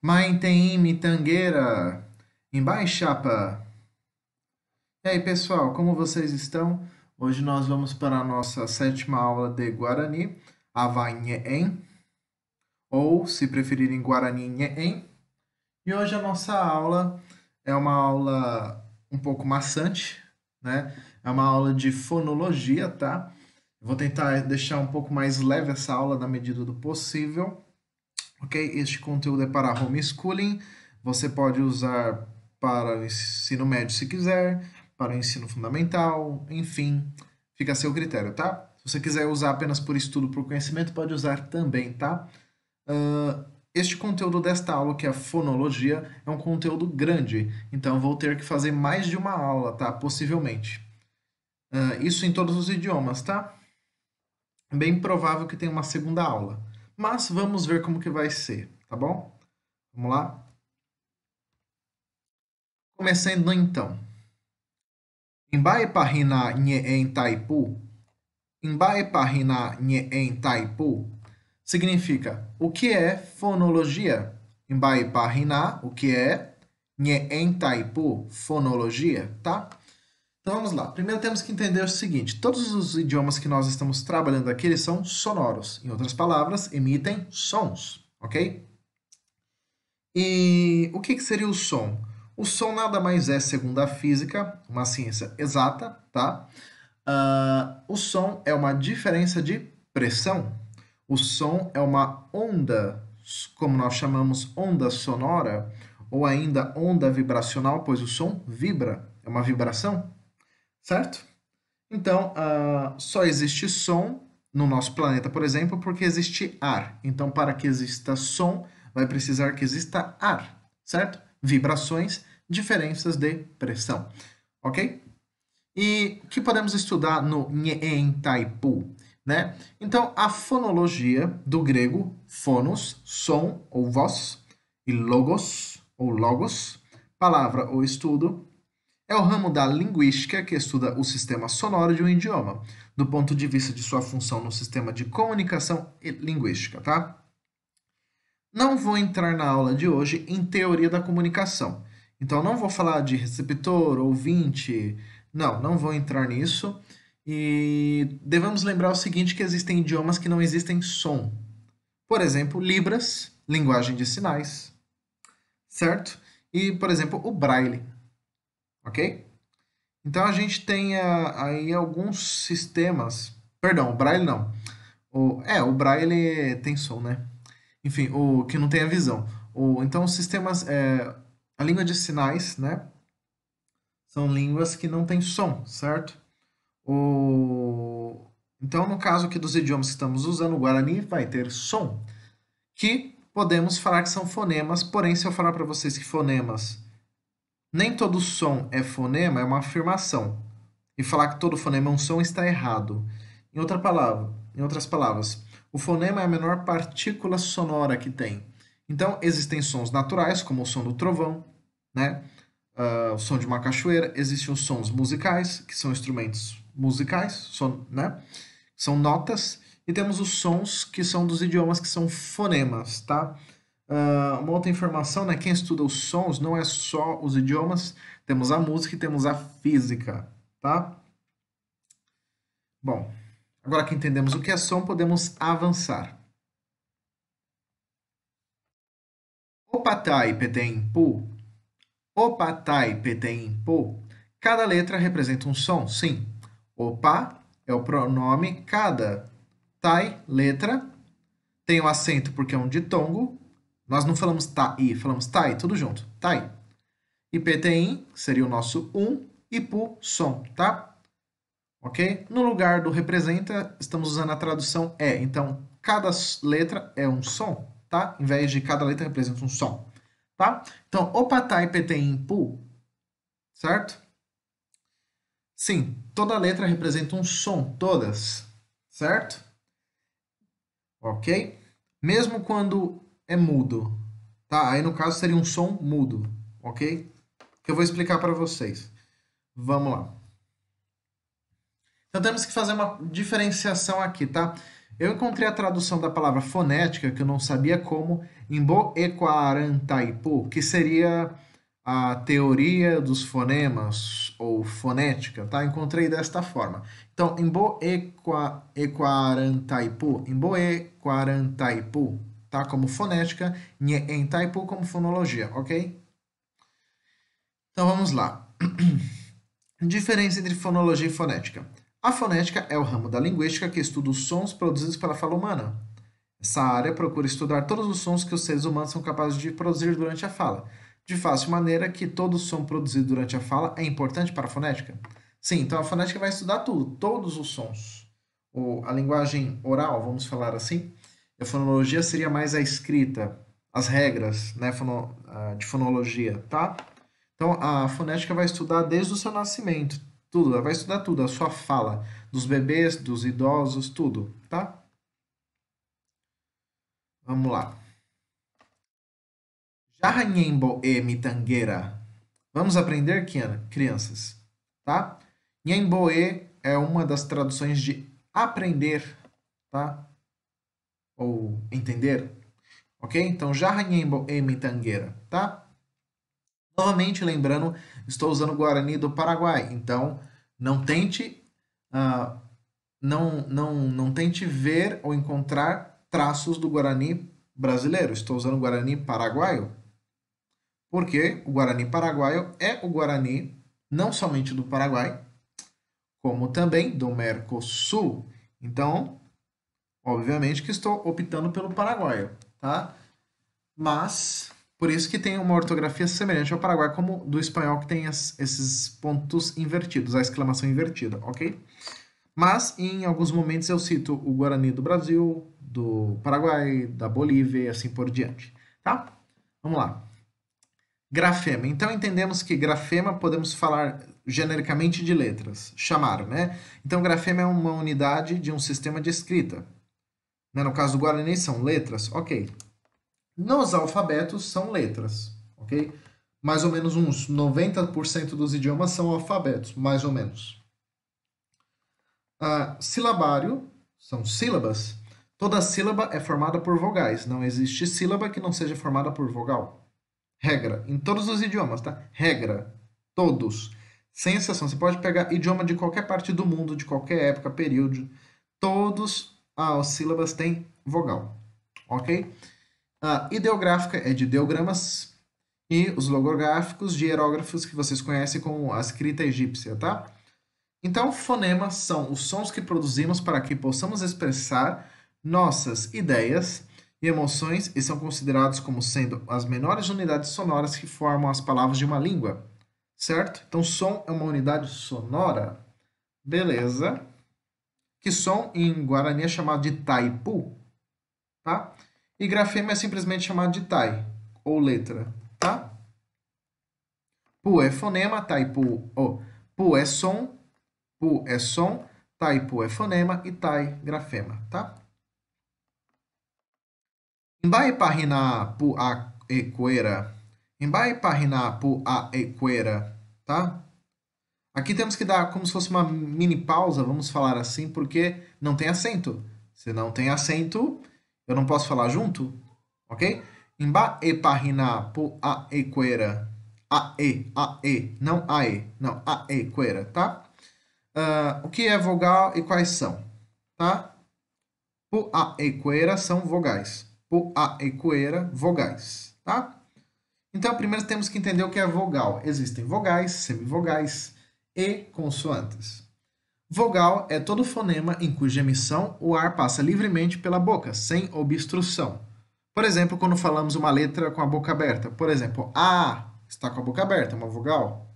Mãe tem mitangueira, embaixapa. E aí, pessoal, como vocês estão? Hoje nós vamos para a nossa sétima aula de Guarani, Avanheen, ou, se preferirem, Guarani-Nheen. E hoje a nossa aula é uma aula um pouco maçante, né? É uma aula de fonologia, tá? Vou tentar deixar um pouco mais leve essa aula na medida do possível. Ok? Este conteúdo é para homeschooling. Você pode usar para o ensino médio se quiser, para o ensino fundamental, enfim, fica a seu critério, tá? Se você quiser usar apenas por estudo, por conhecimento, pode usar também, tá? Este conteúdo desta aula, que é a fonologia, é um conteúdo grande, então vou ter que fazer mais de uma aula, tá? Possivelmente. Isso em todos os idiomas, tá? É bem provável que tenha uma segunda aula. Mas vamos ver como que vai ser, tá bom? Vamos lá? Começando então. Embae pahina nye en taipu. Embae pahina nye en taipu. Significa, o que é fonologia? Embae pahina, o que é? Nye en taipu, fonologia, tá? Então vamos lá. Primeiro temos que entender o seguinte: todos os idiomas que nós estamos trabalhando aqui, eles são sonoros. Em outras palavras, emitem sons, ok? E o que seria o som? O som nada mais é, segundo a física, uma ciência exata, tá? O som é uma diferença de pressão. O som é uma onda, como nós chamamos onda sonora, ou ainda onda vibracional, pois o som vibra, é uma vibração, certo? Então, só existe som no nosso planeta, por exemplo, porque existe ar. Então, para que exista som, vai precisar que exista ar, certo? Vibrações, diferenças de pressão, ok? E o que podemos estudar no Nhen Taipu, né? Então, a fonologia do grego fonos, som ou voz, e logos ou logos, palavra ou estudo, é o ramo da linguística que estuda o sistema sonoro de um idioma, do ponto de vista de sua função no sistema de comunicação e linguística, tá? Não vou entrar na aula de hoje em teoria da comunicação. Então, não vou falar de receptor, ouvinte, não vou entrar nisso. E devemos lembrar o seguinte, que existem idiomas que não existem som. Por exemplo, Libras, linguagem de sinais, certo? E, por exemplo, o Braille, ok? Então a gente tem aí alguns sistemas. Perdão, o Braille não. O Braille tem som, né? Enfim, o que não tem a visão. Então, os sistemas. A língua de sinais, né? São línguas que não têm som, certo? Então, no caso aqui dos idiomas que estamos usando, o Guarani vai ter som, que podemos falar que são fonemas, porém, se eu falar para vocês que fonemas, nem todo som é fonema, é uma afirmação. E falar que todo fonema é um som está errado. Em outras palavras, o fonema é a menor partícula sonora que tem. Então, existem sons naturais, como o som do trovão, né? O som de uma cachoeira. Existem os sons musicais, que são instrumentos musicais, né? São notas. E temos os sons que são dos idiomas, que são fonemas, tá? Uma outra informação, né? Quem estuda os sons não é só os idiomas, temos a música e temos a física, tá? Bom, agora que entendemos o que é som, podemos avançar. Opatai petem pu. Opatai petem pu. Cada letra representa um som, sim. Opa é o pronome cada. Tai, letra. Tem o acento porque é um ditongo. Nós não falamos tai, falamos tai, tudo junto. Tai. E petem seria o nosso e pu, som, tá? Ok? No lugar do representa, estamos usando a tradução é. Então, cada letra é um som, tá? Em vez de cada letra representa um som, tá? Então, opatai, peteim, pu, certo? Sim, toda letra representa um som, todas, certo? Ok? Mesmo quando é mudo, tá? Aí, no caso, seria um som mudo, ok? Que eu vou explicar para vocês. Vamos lá. Então temos que fazer uma diferenciação aqui, tá? Eu encontrei a tradução da palavra fonética, que eu não sabia como, Imbo e Quarantaipu, que seria a teoria dos fonemas, ou fonética, tá? Encontrei desta forma. Então, e Quarantaipu, tá? Como fonética, Nhe em Taipu como fonologia, ok? Então, vamos lá. Diferença entre fonologia e fonética. A fonética é o ramo da linguística que estuda os sons produzidos pela fala humana. Essa área procura estudar todos os sons que os seres humanos são capazes de produzir durante a fala, de fácil maneira que todo som produzido durante a fala é importante para a fonética. Sim, então a fonética vai estudar tudo, todos os sons. A linguagem oral, vamos falar assim. A fonologia seria mais a escrita, as regras, né, de fonologia, tá? Então, a fonética vai estudar desde o seu nascimento, tudo, ela vai estudar tudo, a sua fala, dos bebês, dos idosos, tudo, tá? Vamos lá. Jarranhembo e mitangueira. Vamos aprender, crianças, tá? Nhemboe é uma das traduções de aprender, tá? Ou entender, ok? Então, Jarranhembo e mitangueira, tá? Novamente, lembrando, estou usando o Guarani do Paraguai, então não tente, ah, não tente ver ou encontrar traços do Guarani brasileiro. Estou usando o Guarani paraguaio, porque o Guarani paraguaio é o Guarani não somente do Paraguai, como também do Mercosul. Então, obviamente que estou optando pelo paraguaio, tá? Mas por isso que tem uma ortografia semelhante ao paraguai como do espanhol que tem esses pontos invertidos, a exclamação invertida, ok? Mas em alguns momentos eu cito o Guarani do Brasil, do Paraguai, da Bolívia e assim por diante, tá? Vamos lá. Grafema. Então entendemos que grafema podemos falar genericamente de letras, chamar, né? Então grafema é uma unidade de um sistema de escrita. Né? No caso do Guarani são letras, ok. Nos alfabetos são letras, ok? Mais ou menos uns 90% dos idiomas são alfabetos, mais ou menos. Silabário são sílabas. Toda sílaba é formada por vogais. Não existe sílaba que não seja formada por vogal. Regra, em todos os idiomas, tá? Regra, todos. Sem exceção. Você pode pegar idioma de qualquer parte do mundo, de qualquer época, período. Todos as sílabas têm vogal, ok? A ideográfica é de ideogramas e os logográficos de hierógrafos que vocês conhecem como a escrita egípcia, tá? Então, fonemas são os sons que produzimos para que possamos expressar nossas ideias e emoções e são considerados como sendo as menores unidades sonoras que formam as palavras de uma língua, certo? Então, som é uma unidade sonora, beleza? Que som em Guarani é chamado de taipu, tá? E grafema é simplesmente chamado de tai, ou letra, tá? Pu é fonema, taipu, pu é som, pu é som, taipu é fonema e tai grafema, tá? Embai pahina pu a equera. Embai pahina pu a equera, tá? Aqui temos que dar como se fosse uma mini pausa, vamos falar assim, porque não tem acento. Se não tem acento, eu não posso falar junto, ok? Emba e pahina pu a equera. A, E, não a E, não, a equera, tá? O que é vogal e quais são, tá? Pu, a e coeira são vogais. Pu, a e coeira, vogais, tá? Então, primeiro temos que entender o que é vogal. Existem vogais, semivogais e consoantes. Vogal é todo fonema em cuja emissão o ar passa livremente pela boca, sem obstrução. Por exemplo, quando falamos uma letra com a boca aberta. Por exemplo, A está com a boca aberta, é uma vogal.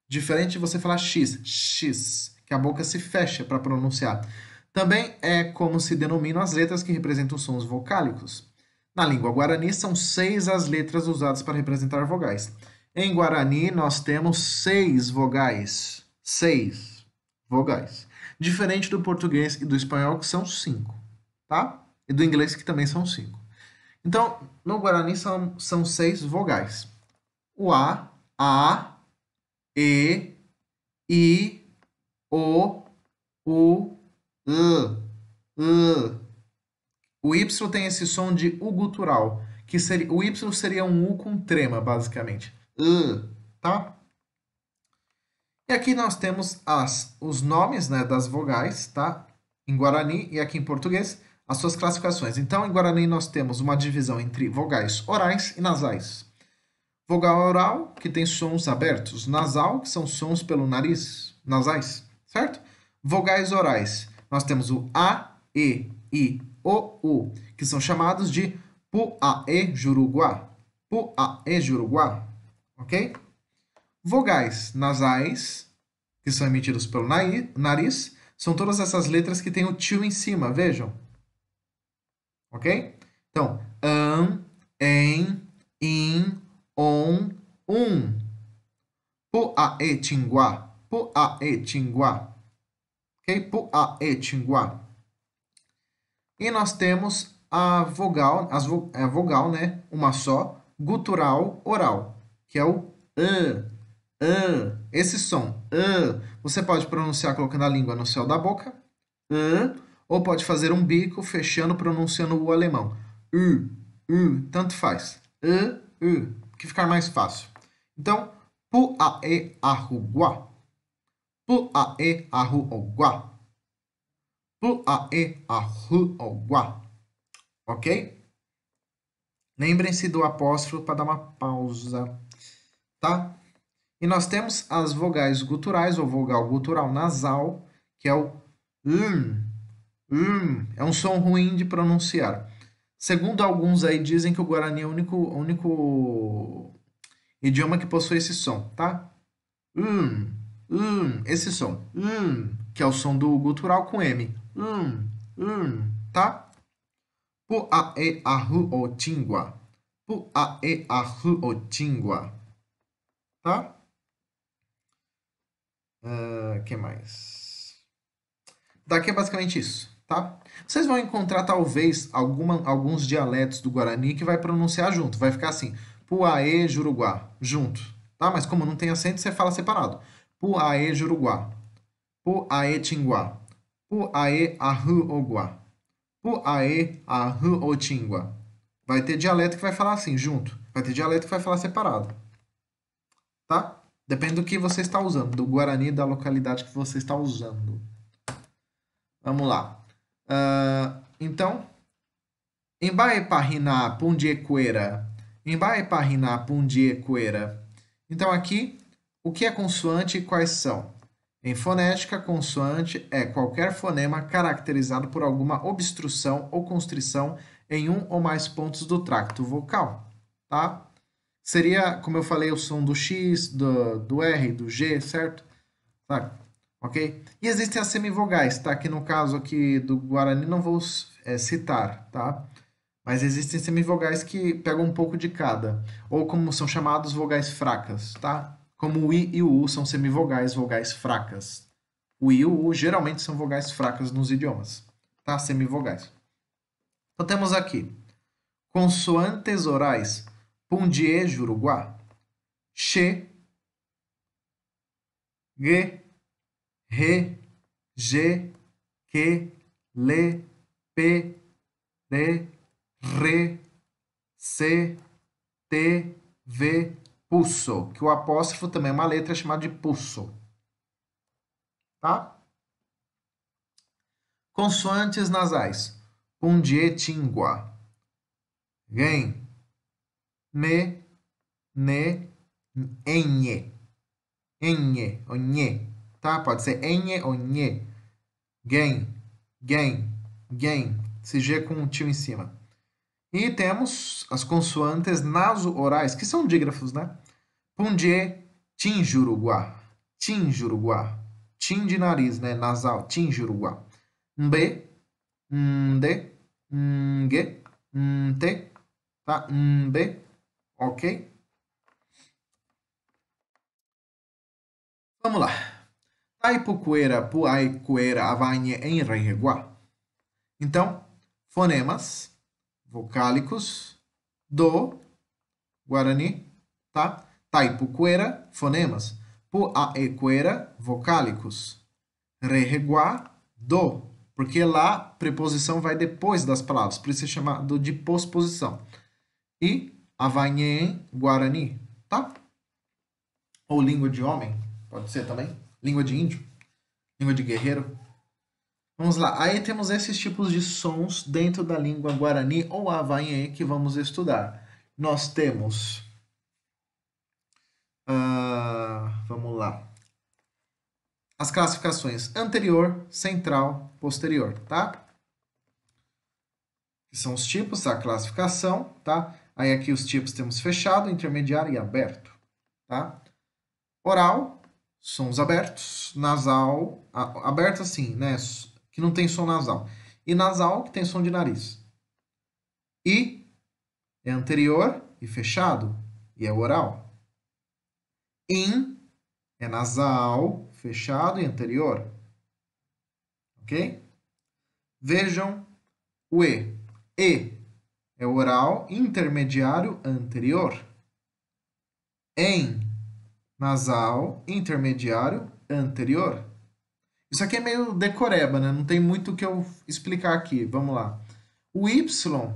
Diferente de você falar X, X, que a boca se fecha para pronunciar. Também é como se denominam as letras que representam sons vocálicos. Na língua guarani, são 6 as letras usadas para representar vogais. Em Guarani, nós temos 6 vogais. 6 vogais. Diferente do português e do espanhol, que são 5. Tá? E do inglês, que também são 5. Então, no Guarani, são 6 vogais. O A, E, I, O, U, L, O Y tem esse som de U gutural, que seria, o Y seria um U com trema, basicamente. Tá? E aqui nós temos os nomes, né, das vogais, tá? Em Guarani e aqui em português, as suas classificações. Então, em Guarani nós temos uma divisão entre vogais orais e nasais. Vogal oral, que tem sons abertos. Nasal, que são sons pelo nariz, nasais, certo? Vogais orais, nós temos o A, E, I, O, U, que são chamados de Pu-A-E Juruguá. Pu-A-E Juruguá, ok? Vogais nasais, que são emitidos pelo nariz, são todas essas letras que têm o tio em cima, vejam. Ok? Então, em, in, on, Pu-A-E Tinguá. Pu-A-E Tinguá. Ok? Pu-A-E Tinguá. E nós temos a vogal, a vogal, né? Uma só, gutural oral, que é o esse som, você pode pronunciar colocando a língua no céu da boca, ou pode fazer um bico fechando pronunciando o alemão. Tanto faz. Que ficar mais fácil. Então, pu-a-e arruguá. Pu-a-e arruguá. Pu-a-e arruguá. Ok? Lembrem-se do apóstrofo para dar uma pausa, tá? E nós temos as vogais guturais, ou vogal gutural nasal, que é o É um som ruim de pronunciar. Segundo alguns aí, dizem que o Guarani é o único idioma que possui esse som, tá? Esse som. Que é o som do gutural com M. Tá? Pu-a-e-a-ru-o-tingua. Pu-a-e-a-ru-o-tingua. Tá? Que mais? Daqui é basicamente isso, tá? Vocês vão encontrar, talvez, alguns dialetos do Guarani que vai pronunciar junto. Vai ficar assim, Puaê, Juruguá, junto, tá? Mas como não tem acento, você fala separado. Puaê, Juruguá. Puaê, Tinguá. Puaê, Arru-Oguá. Puaê, Arru-Otingua. Vai ter dialeto que vai falar assim, junto. Vai ter dialeto que vai falar separado. Tá? Depende do que você está usando, do Guarani da localidade que você está usando. Vamos lá. Então, embae parina pundiequera. Embae parina pundiequera. Então, aqui, o que é consoante e quais são? Em fonética, consoante é qualquer fonema caracterizado por alguma obstrução ou constrição em um ou mais pontos do tracto vocal, tá? Seria, como eu falei, o som do X, do R, do G, certo? Tá? Ok? E existem as semivogais, tá? Que no caso aqui do Guarani não vou citar, tá? Mas existem semivogais que pegam um pouco de cada. Ou como são chamados vogais fracas, tá? Como o I e o U são semivogais, vogais fracas. O I e o U geralmente são vogais fracas nos idiomas, tá? Semivogais. Então temos aqui consoantes orais, pundie, juruguá, che, ge, re, G, que, le, P, re, re, C, T, V, pulso. Que o apóstrofo também é uma letra chamada de pulso. Tá? Consoantes nasais. Pundietingua. Gen, me, ne, enhe. Enhe, onhe. Tá? Pode ser enhe ou nhe. Gen, gen, gen. Esse G com um tio em cima. E temos as consoantes naso-orais, que são dígrafos, né? Pundie, tinjuruguá. Tinjuruguá. Tim de nariz, né? Nasal. Tinjuruguá. Mbe, mde, mge, mte. Tá? Mbe. Ok? Vamos lá. Taipucuera, puaicuera, avainhe, enreguá. Então, fonemas vocálicos do Guarani, tá? Taipucuera, fonemas. Puaecuera, vocálicos. Rereguá, do Porque lá, preposição vai depois das palavras, por isso é chamado de posposição. E Avanhê, Guarani, tá? Ou língua de homem, pode ser também. Língua de índio, língua de guerreiro. Vamos lá, aí temos esses tipos de sons dentro da língua Guarani ou Avanhê que vamos estudar. Nós temos... vamos lá. As classificações anterior, central, posterior, tá? Que são os tipos da classificação, tá? Aí aqui os tipos temos fechado, intermediário e aberto, tá? Oral, sons abertos, nasal, aberto assim, né? Que não tem som nasal. E nasal, que tem som de nariz. E é anterior e fechado, e é oral. In é nasal, fechado e anterior. Ok? Vejam o E. E é oral, intermediário, anterior. Em, nasal, intermediário, anterior. Isso aqui é meio decoreba, né? Não tem muito o que eu explicar aqui. Vamos lá. O Y,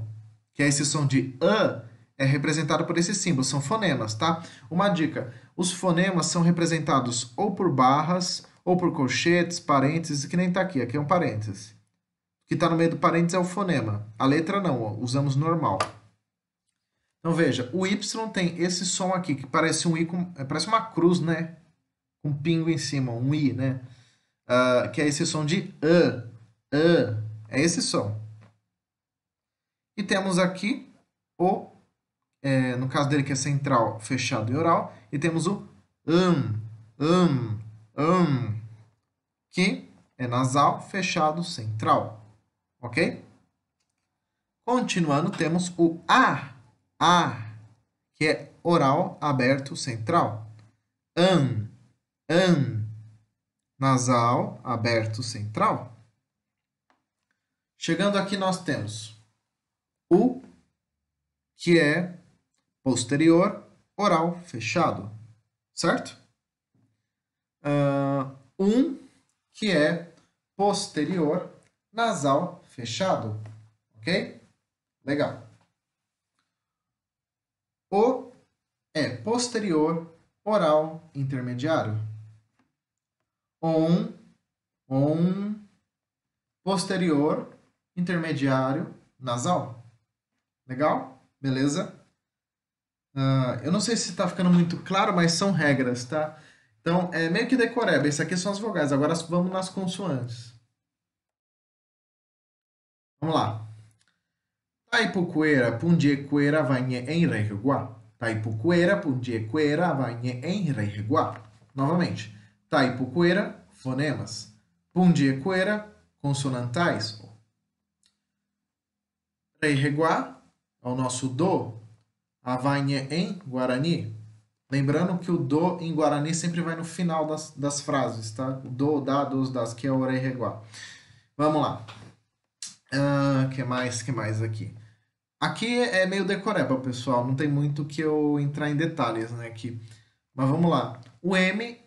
que é esse som de A, é representado por esse símbolo. São fonemas, tá? Uma dica. Os fonemas são representados ou por barras, ou por colchetes, parênteses, que nem tá aqui. Aqui é um parêntese. O que está no meio do parênteses é o fonema. A letra não, ó, usamos normal. Então veja, o Y tem esse som aqui, que parece um I, parece uma cruz, né? Com um pingo em cima, um I, né? Que é esse som de é esse som. E temos aqui o, no caso dele que é central, fechado e oral, e temos o que é nasal, fechado, central, ok? Continuando, temos o que é oral, aberto, central. Nasal, aberto, central. Chegando aqui, nós temos o, que é posterior, oral, fechado, certo? Que é posterior, nasal, fechado, ok? Legal. O é posterior, oral, intermediário. On, posterior, intermediário, nasal. Legal? Beleza? Eu não sei se está ficando muito claro, mas são regras, tá? Então, é meio que decoreba. Isso aqui são as vogais. Agora vamos nas consoantes. Vamos lá. Taipuqueira, Pundiequeira, Vanhe, Enreguá. Taipuqueira, Pundiequeira, Vanhe, Enreguá. Novamente. Taipuqueira, fonemas. Pundiequeira, consonantais. Reireguá, é o nosso do. Avanhe em Guarani. Lembrando que o do em Guarani sempre vai no final das frases, tá? O do, da, dos, das, que é o Reireguá. Vamos lá. Que mais aqui? Aqui é meio decoreba, pessoal. Não tem muito que eu entrar em detalhes, né, aqui. Mas vamos lá. O M,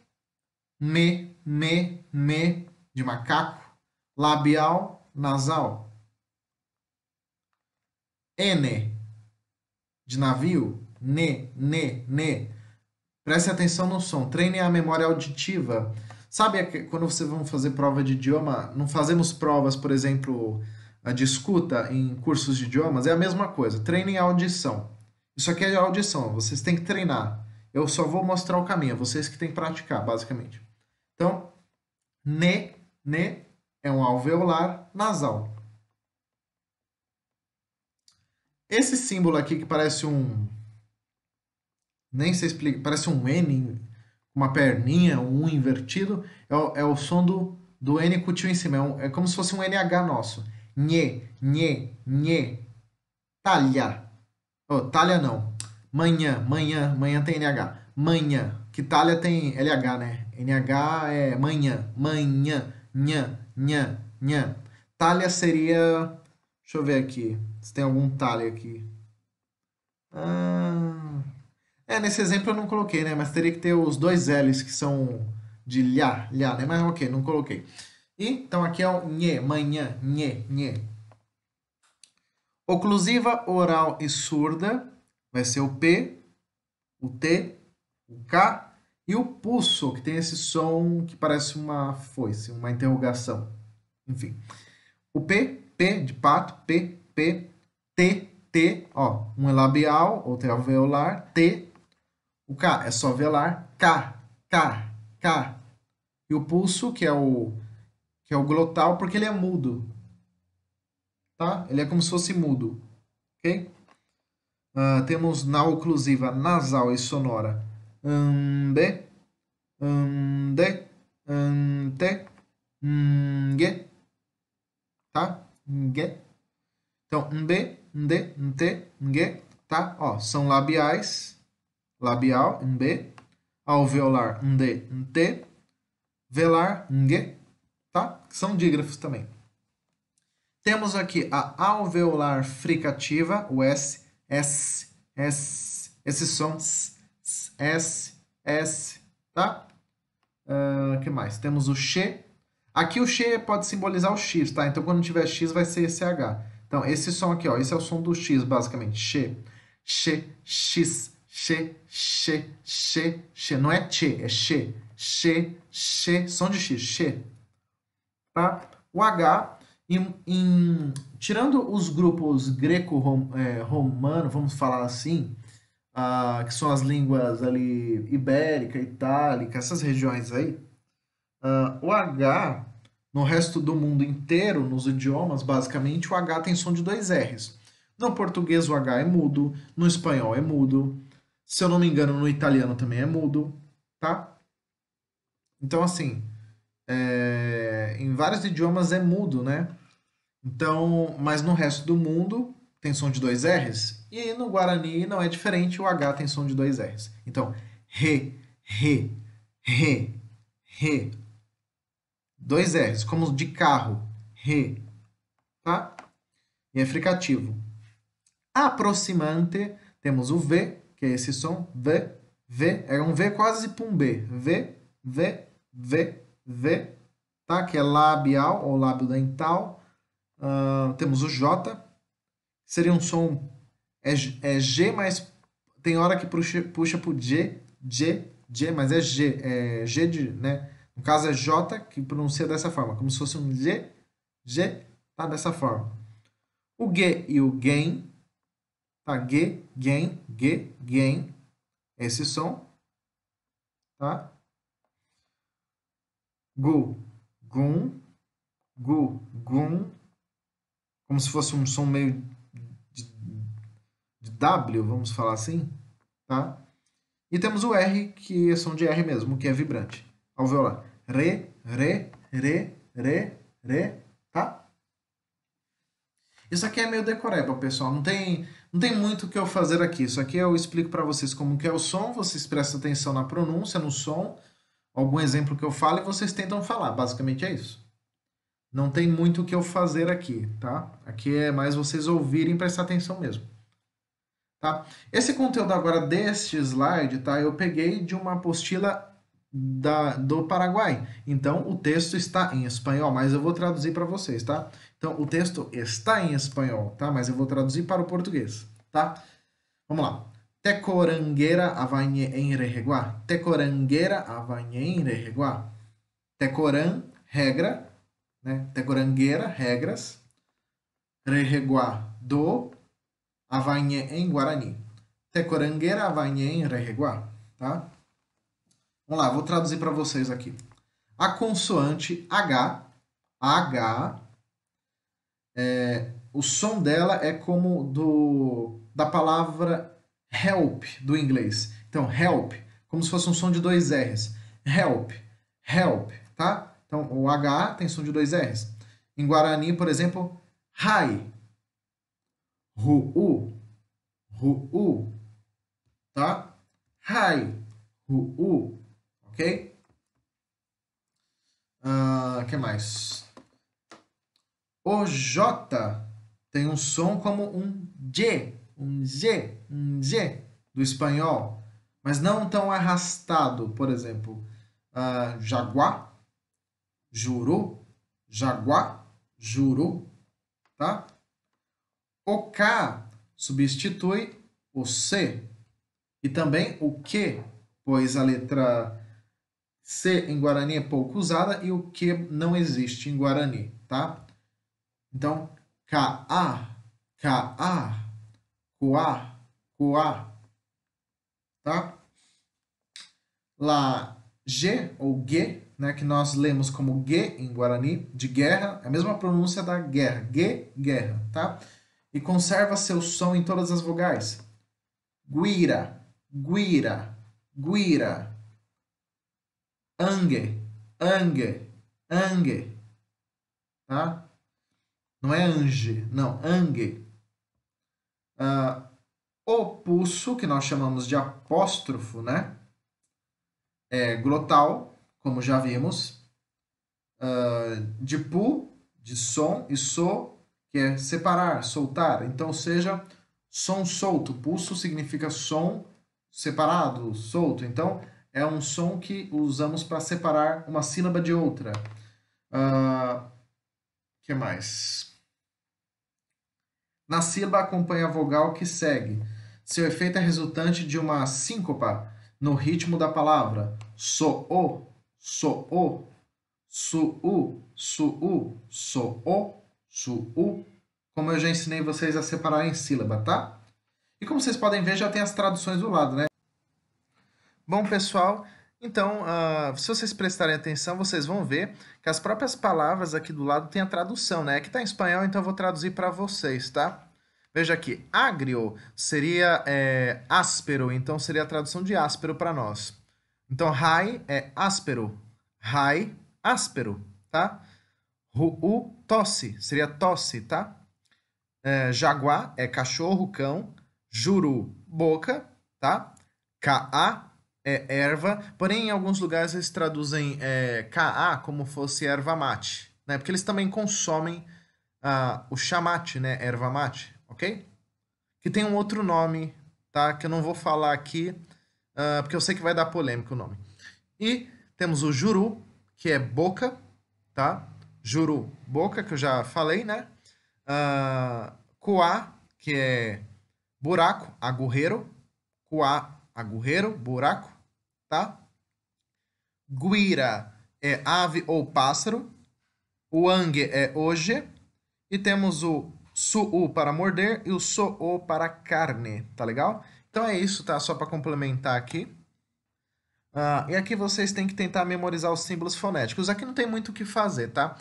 me, de macaco. Labial, nasal. N, de navio. Ne. Preste atenção no som. Treine a memória auditiva. Sabe quando vocês vão fazer prova de idioma, não fazemos provas, por exemplo, de escuta em cursos de idiomas? É a mesma coisa. Treinem a audição. Isso aqui é audição. Vocês têm que treinar. Eu só vou mostrar o caminho. Vocês que têm que praticar, basicamente. Então, ne é um alveolar nasal. Esse símbolo aqui que parece um... Nem sei explicar. Parece um N, uma perninha, um U invertido. É o som do N com o tio em cima. É como se fosse um NH nosso. Nhê. Talha. Oh, talha não. Manhã tem NH. Manhã. Que talha tem LH, né? NH é manhã. Nhã. Talha seria... Deixa eu ver aqui. Se tem algum talha aqui. Nesse exemplo eu não coloquei, né? Mas teria que ter os dois L's que são de lhá, né? Mas ok, não coloquei. E, então, aqui é o nhê, manhã, nhê, nhê. Oclusiva, oral e surda vai ser o P, o T, o K e o pulso, que tem esse som que parece uma foice, uma interrogação. Enfim. O P, P de pato, P, P, T, T, ó, um é labial, outro é alveolar, T, o K é só velar, K, K, K. E o pulso, que é o glotal, porque ele é mudo, tá? Ele é como se fosse mudo, ok? Temos na oclusiva nasal e sonora B, D, T, G, tá? G. Então, B, D, T, G, tá? Ó, são labiais, labial, B, alveolar, D, T, velar, G, tá? São dígrafos também. Temos aqui a alveolar fricativa, o S, S, S, esse som, S, S, tá? Que mais? Temos o X. Aqui o X pode simbolizar o X, tá? Então quando tiver X vai ser esse H. Então esse som aqui, ó, esse é o som do X, basicamente. X, X, X, X, X, X, X. Não é X, é X, X, X, som de X, X. Tá? O H, tirando os grupos greco-romano, vamos falar assim, que são as línguas ali ibérica, itálica, essas regiões aí, o H, no resto do mundo inteiro, nos idiomas, basicamente, o H tem som de dois R's. No português o H é mudo, no espanhol é mudo, se eu não me engano, no italiano também é mudo, tá? Então, assim, em vários idiomas é mudo, né? Então, mas no resto do mundo tem som de dois R's. E no Guarani não é diferente, o H tem som de dois R's. Então, re, re, re, re. Dois R's, como de carro, re, tá? E é fricativo. Aproximante, temos o V, que é esse som, V, V, é um V quase para um B. V, V, V, V, tá? Que é labial ou lábio dental. Temos o J, seria um som, é G, mas tem hora que puxa pro G, G, G, mas é G, G de, né? No caso é J, que pronuncia dessa forma, como se fosse um G, G, tá? Dessa forma. O G e o GAIN, tá? G, GAIN, G, GAIN, esse som, tá? Gu, GUM, Gu, GUM, como se fosse um som meio de W, vamos falar assim, tá? E temos o R, que é som de R mesmo, que é vibrante. Alveolar. Re, re, re, re, re, tá? Isso aqui é meio decoreba, pessoal. Não tem muito o que eu fazer aqui. Isso aqui eu explico para vocês como que é o som, vocês prestam atenção na pronúncia, no som, algum exemplo que eu falo e vocês tentam falar. Basicamente é isso. Não tem muito o que eu fazer aqui, tá? Aqui é mais vocês ouvirem e prestar atenção mesmo. Tá? Esse conteúdo agora deste slide, tá? Eu peguei de uma apostila do Paraguai. Então, o texto está em espanhol, mas eu vou traduzir para vocês, tá? Então, o texto está em espanhol, tá? Mas eu vou traduzir para o português, tá? Vamos lá. Tecorangueira avañe em rereguá. Tecorangueira avañe em rereguá. Tecoran, regra, né? Tecorangueira, regras. Rereguá, do. Avañe em Guarani. Tecorangueira avañe em rereguá, tá? Vamos lá, vou traduzir para vocês aqui. A consoante H, o som dela é como da palavra help do inglês. Então, help, como se fosse um som de dois R's. Help, help, tá? Então, o H tem som de dois R's. Em Guarani, por exemplo, hi, ru, tá? Hi, ru, ok? Que mais? O J tem um som como um G, um G, um G do espanhol, mas não tão arrastado. Por exemplo, jaguar, juru, jaguá, juru, tá? O K substitui o C e também o Q, pois a letra C em Guarani é pouco usada e o Q não existe em Guarani, tá? Então, K-A, K-A, Coá, Coá, tá? Lá, G ou G, né, que nós lemos como G em Guarani, de guerra, é a mesma pronúncia da guerra, G, guerra, tá? E conserva seu som em todas as vogais. Guira, guira, guira. Angue, angue, angue, tá? Não é ange, não, angue. O pulso, que nós chamamos de apóstrofo, né? É glotal, como já vimos. De pu, de som, e so, que é separar, soltar. Então, seja som solto. Pulso significa som separado, solto. Então, é um som que usamos para separar uma sílaba de outra. Que mais? Na sílaba acompanha a vogal que segue. Seu efeito é resultante de uma síncopa no ritmo da palavra. So-o, so-o, su-u, su-u, so-o, su-u. Como eu já ensinei vocês a separar em sílaba, tá? E como vocês podem ver, já tem as traduções do lado, né? Bom, pessoal, então, se vocês prestarem atenção, vocês vão ver que as próprias palavras aqui do lado têm a tradução, né? Aqui está em espanhol, então eu vou traduzir para vocês, tá? Veja aqui, agrio seria áspero, então seria a tradução de áspero para nós. Então, rai é áspero, rai, áspero, tá? Ru, tosse, seria tosse, tá? Jaguá é cachorro, cão. Juru, boca, tá? Ka é erva, porém em alguns lugares eles traduzem Ka como fosse erva mate, né? Porque eles também consomem o chamate, né? Erva mate, ok? Que tem um outro nome, tá? Que eu não vou falar aqui, porque eu sei que vai dar polêmica o nome. E temos o juru, que é boca, tá? Juru, boca, que eu já falei, né? Coá, que é buraco, agurreiro. Coá, agurreiro, buraco, tá? Guira é ave ou pássaro. O angue é hoje. E temos o su para morder e o so para carne, tá legal? Então é isso, tá? Só para complementar aqui. E aqui vocês têm que tentar memorizar os símbolos fonéticos. Aqui não tem muito o que fazer, tá?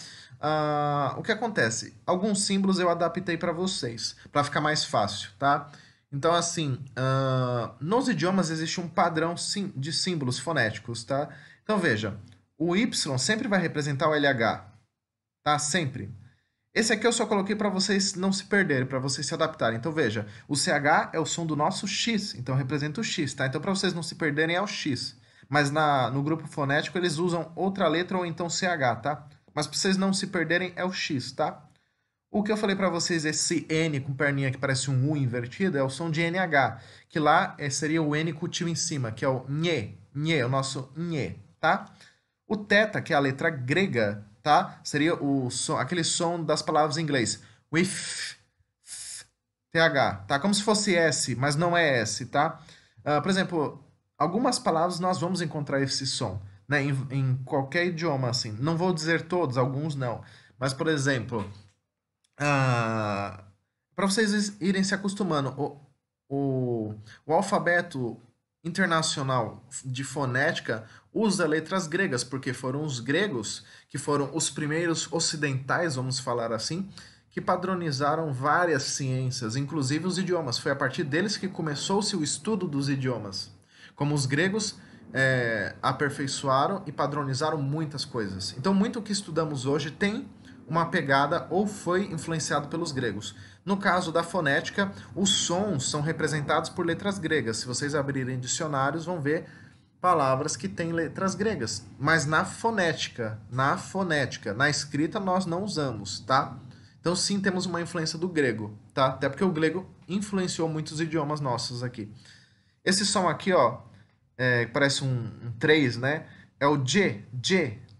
O que acontece? Alguns símbolos eu adaptei para vocês, para ficar mais fácil, tá? Então, assim, nos idiomas existe um padrão de símbolos fonéticos, tá? Então, veja, o Y sempre vai representar o LH, tá? Sempre. Esse aqui eu só coloquei para vocês não se perderem, para vocês se adaptarem. Então, veja, o CH é o som do nosso X, então representa o X, tá? Então, para vocês não se perderem, é o X. Mas no grupo fonético eles usam outra letra ou então CH, tá? Mas para vocês não se perderem, é o X, tá? O que eu falei para vocês, esse N com perninha que parece um U invertido, é o som de NH, que lá seria o N com o tio em cima, que é o nhê, nhê, o nosso nhê, tá? O teta, que é a letra grega, tá? Seria aquele som das palavras em inglês. With, TH, tá? Como se fosse S, mas não é S, tá? Por exemplo, algumas palavras nós vamos encontrar esse som, né? Em qualquer idioma, assim. Não vou dizer todos, alguns não. Mas, por exemplo, para vocês irem se acostumando, o alfabeto internacional de fonética usa letras gregas, porque foram os gregos que foram os primeiros ocidentais, vamos falar assim, que padronizaram várias ciências, inclusive os idiomas. Foi a partir deles que começou-se o estudo dos idiomas. Como os gregos aperfeiçoaram e padronizaram muitas coisas. Então, muito o que estudamos hoje tem uma pegada ou foi influenciado pelos gregos. No caso da fonética, os sons são representados por letras gregas. Se vocês abrirem dicionários, vão ver palavras que têm letras gregas. Mas na fonética, na escrita nós não usamos, tá? Então sim, temos uma influência do grego, tá? Até porque o grego influenciou muitos idiomas nossos aqui. Esse som aqui, ó, parece um 3, né? É o G,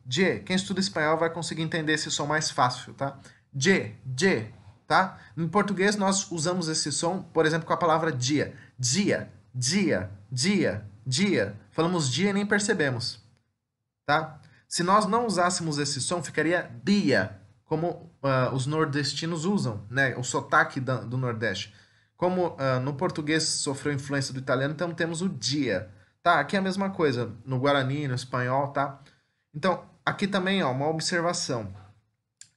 Je. Quem estuda espanhol vai conseguir entender esse som mais fácil, tá? Je, tá? Em português nós usamos esse som, por exemplo, com a palavra dia. Dia. Falamos dia e nem percebemos, tá? Se nós não usássemos esse som, ficaria dia, como os nordestinos usam, né? O sotaque do Nordeste. Como no português sofreu influência do italiano, então temos o dia, tá? Aqui é a mesma coisa, no Guarani, no espanhol, tá? Então, aqui também, ó, uma observação.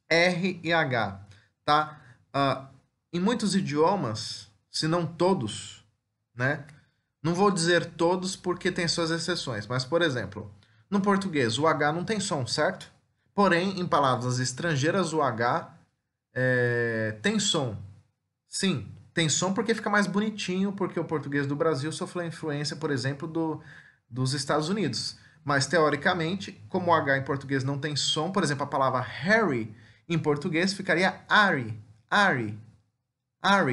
R e H, tá? Em muitos idiomas, se não todos, né? Não vou dizer todos porque tem suas exceções, mas, por exemplo, no português o H não tem som, certo? Porém, em palavras estrangeiras, o H tem som. Sim, tem som porque fica mais bonitinho, porque o português do Brasil sofreu a influência, por exemplo, dos Estados Unidos. Mas, teoricamente, como o H em português não tem som, por exemplo, a palavra Harry em português ficaria Ari,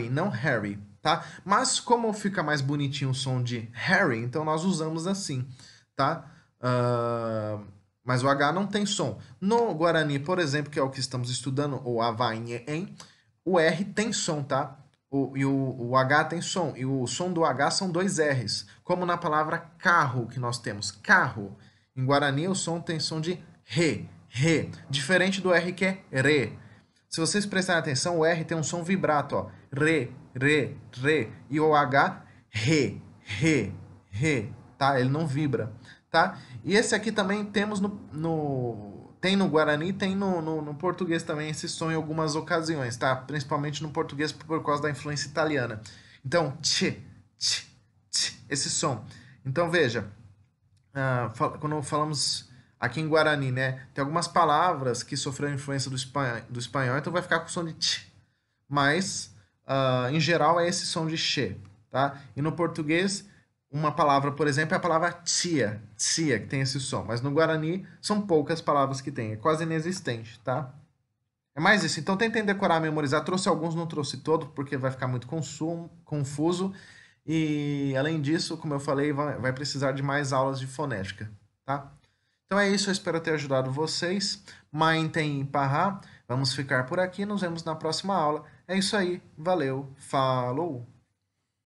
não Harry, tá? Mas como fica mais bonitinho o som de Harry, então nós usamos assim, tá? Mas o H não tem som. No Guarani, por exemplo, que é o que estamos estudando, o Avainhen, o R tem som, tá? O H tem som. E o som do H são dois R's. Como na palavra carro que nós temos. Carro. Em Guarani, o som tem som de re. Diferente do R que é re. Se vocês prestarem atenção, o R tem um som vibrato, ó. Re. E o H, re. Tá? Ele não vibra, tá? E esse aqui também temos tem no Guarani, tem no português também esse som em algumas ocasiões, tá? Principalmente no português por causa da influência italiana. Então, esse som. Então, veja, quando falamos aqui em Guarani, né? Tem algumas palavras que sofreram influência do espanhol, então vai ficar com o som de tch. Mas, em geral, é esse som de che, tá? E no português, uma palavra, por exemplo, é a palavra tia, que tem esse som. Mas no Guarani, são poucas palavras que tem, é quase inexistente, tá? É mais isso. Então, tentem decorar, memorizar. Trouxe alguns, não trouxe todos, porque vai ficar muito confuso. E, além disso, como eu falei, vai precisar de mais aulas de fonética, tá? Então é isso, eu espero ter ajudado vocês. Mainten Parra, vamos ficar por aqui, nos vemos na próxima aula. É isso aí, valeu, falou!